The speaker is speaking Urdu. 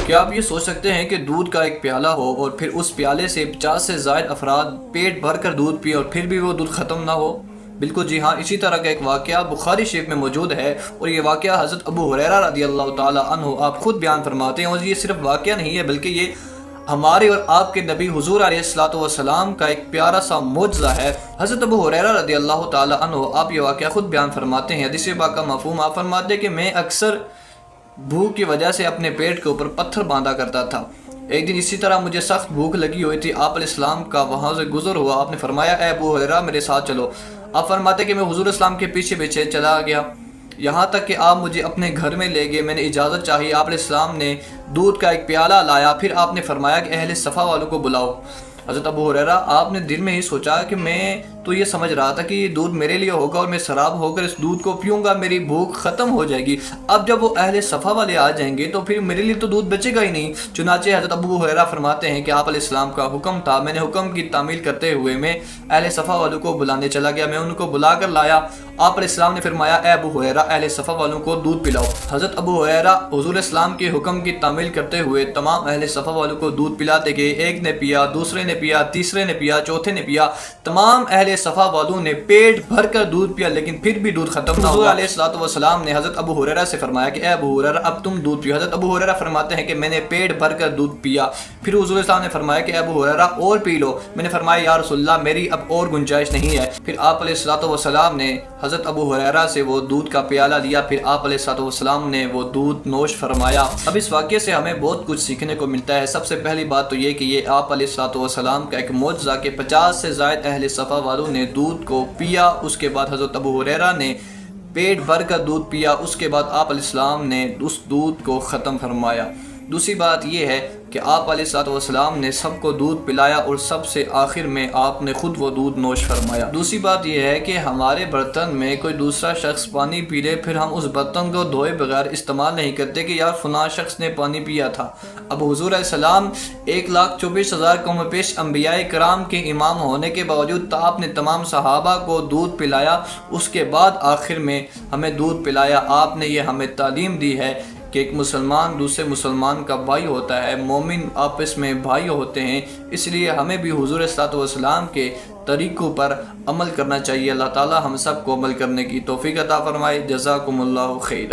کیا آپ یہ سوچ سکتے ہیں کہ دودھ کا ایک پیالہ ہو اور پھر اس پیالے سے 50 سے زائد افراد پیٹ بھر کر دودھ پئیں اور پھر بھی وہ دودھ ختم نہ ہو؟ بالکل جی ہاں، اسی طرح کا ایک واقعہ بخاری شریف میں موجود ہے، اور یہ واقعہ حضرت ابو ہریرہ رضی اللہ تعالی عنہ آپ خود بیان فرماتے ہیں، اور یہ صرف واقعہ نہیں ہے بلکہ یہ ہمارے اور آپ کے نبی حضور علیہ الصلوۃ والسلام کا ایک پیارا سا معجزہ ہے۔ حضرت ابو ہریرہ رضی اللہ تعالی عنہ آپ یہ واقعہ خود بیان فرماتے ہیں، حدیث پاک کا مفہوم آپ فرماتے ہیں کہ میں اکثر بھوک کی وجہ سے اپنے پیٹ کے اوپر پتھر باندھا کرتا تھا۔ ایک دن اسی طرح مجھے سخت بھوک لگی ہوئی تھی، آپ علیہ السلام کا وہاں سے گزر ہوا، آپ نے فرمایا اے ابو ہریرہ میرے ساتھ چلو۔ آپ فرماتے کہ میں حضور اسلام کے پیچھے پیچھے چلا گیا، یہاں تک کہ آپ مجھے اپنے گھر میں لے گئے۔ میں نے اجازت چاہی، آپ علیہ السلام نے دودھ کا ایک پیالہ لایا، پھر آپ نے فرمایا کہ اہل صفا والوں کو بلاؤ۔ حضرت ابو ہریرہ آپ نے دل میں ہی سوچا کہ میں تو یہ سمجھ رہا تھا کہ یہ دودھ میرے لیے ہوگا اور میں سراب ہو کر اس دودھ کو پیوں گا، میری بھوک ختم ہو جائے گی۔ اب جب وہ اہل صفا والے آ جائیں گے تو پھر میرے لیے تو دودھ بچے گا ہی نہیں۔ چنانچہ حضرت ابو ہریرہ فرماتے ہیں کہ آپ علیہ السلام کا حکم تھا، میں نے حکم کی تعمیل کرتے ہوئے میں اہل صفا والوں کو بلانے چلا گیا، میں ان کو بلا کر لایا۔ آپ علیہ السلام نے فرمایا اے ابو ہریرہ اہل صفا والوں کو دودھ پلاؤ۔ حضرت ابو ہریرہ حضور اسلام کے حکم کی تعمیل کرتے ہوئے تمام اہل صفا والوں کو دودھ پلاتے گئے، ایک نے پیا، دوسرے نے پیا، تیسرے نے پیا، چوتھے نے پیا، تمام اہل صفا والوں نے پیٹ بھر کر دودھ پیا، لیکن پھر بھی دودھ ختم نہ ہوا۔ حضور علیہ الصلوۃ والسلام نے حضرت ابو ہریرہ سے فرمایا کہ اے ابو ہریرہ اب تم دودھ پیو۔ حضرت ابو ہریرہ فرماتے ہیں کہ میں نے پیٹ بھر کر دودھ پیا، پھر حضور اسلام نے فرمایا کہ اے ابو ہریرہ اور پی لو۔ میں نے فرمایا یا رسول اللہ میری اب اور گنجائش نہیں ہے۔ پھر آپ علیہ الصلوۃ والسلام نے حضرت ابو ہریرہ سے وہ دودھ کا پیالہ لیا، پھر آپ علیہ الصلوۃ والسلام نے وہ دودھ نوش فرمایا۔ اب اس واقعے سے ہمیں بہت کچھ سیکھنے کو ملتا ہے۔ سب سے پہلی بات تو یہ کہ یہ آپ علیہ الصلوۃ والسلام کا ایک معجزہ کہ 50 سے زائد اہل صفا والوں نے دودھ کو پیا، اس کے بعد حضرت ابو ہریرہ نے پیٹ بھر کر دودھ پیا، اس کے بعد آپ علیہ السلام نے اس دودھ کو ختم فرمایا۔ دوسری بات یہ ہے کہ آپ علیہ الصلوۃ والسلام نے سب کو دودھ پلایا اور سب سے آخر میں آپ نے خود وہ دودھ نوش فرمایا۔ دوسری بات یہ ہے کہ ہمارے برتن میں کوئی دوسرا شخص پانی پی لے، پھر ہم اس برتن کو دھوئے بغیر استعمال نہیں کرتے کہ یار فلاں شخص نے پانی پیا تھا۔ اب حضور علیہ السلام 1,24,000 قوم پیش انبیاء کرام کے امام ہونے کے باوجود آپ نے تمام صحابہ کو دودھ پلایا، اس کے بعد آخر میں ہمیں دودھ پلایا۔ آپ نے یہ ہمیں تعلیم دی ہے کہ ایک مسلمان دوسرے مسلمان کا بھائی ہوتا ہے، مومن آپس میں بھائی ہوتے ہیں، اس لیے ہمیں بھی حضور صلی اللہ علیہ وسلم کے طریقوں پر عمل کرنا چاہیے۔ اللہ تعالی ہم سب کو عمل کرنے کی توفیق عطا فرمائے۔ جزاکم اللہ خیر۔